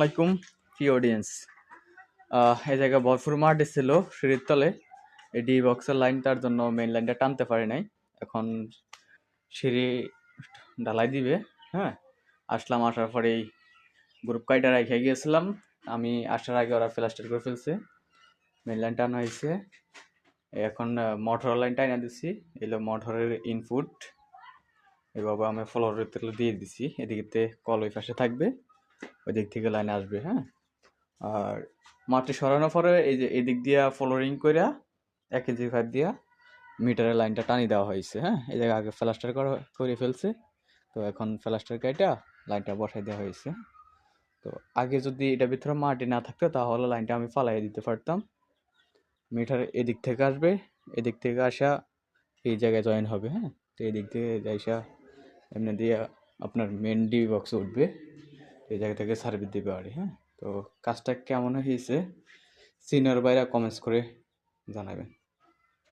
আলাইকুম প্রিয় অডিয়েন্স। এই জায়গায় ভরপুর মাঠ ছিল সিঁড়ির তলে। এই ডি বক্সের লাইনটার জন্য মেইন লাইনটা টানতে পারে নাই। এখন সিঁড়ি ঢালাই দিবে। হ্যাঁ, আসার পরেই গ্রুপ কাইটা রেখে গিয়েছিলাম। আমি আসার আগে ওরা প্লাস্টার করে ফেলছে, মেইন লাইন টানা হয়েছে। এখন মোটর লাইন টাইনা দিচ্ছি, এলো মোটরের ইনপুট। এভাবে আমি ফ্লোরের তেল দিয়ে দিছি। এদিকে কল ওই পাশে থাকবে, ওই দিক থেকে লাইন আসবে। হ্যাঁ, আর মাটি সরানোর পরে এই যে এদিক দিয়া ফ্লোরিং করে 1 কেজি পাইপ দিয়া মিটারের লাইনটা টানি দেওয়া হয়েছে। হ্যাঁ, এই জায়গায় আগে প্লাস্টার করে ফেলছে, তো এখন প্লাস্টার কাইটা লাইনটা বসাই দেওয়া হয়েছে। তো আগে যদি এটার ভিতরে মাটি না থাকতো তাহলে লাইনটা আমি ফালাই দিতে পারতাম। মিটার এদিক থেকে আসবে, এদিক থেকে আসা এই জায়গায় জয়েন হবে। হ্যাঁ, তো এদিক থেকে যাইসা এমনি দিয়ে আপনার মেন ডি বক্সে উঠবে, এই জায়গা থেকে সার্ভিস দিবে আর। হ্যাঁ, তো কাজটা কেমন হয়েছে সিনিয়র ভাইরা কমেন্টস করে জানাবেন।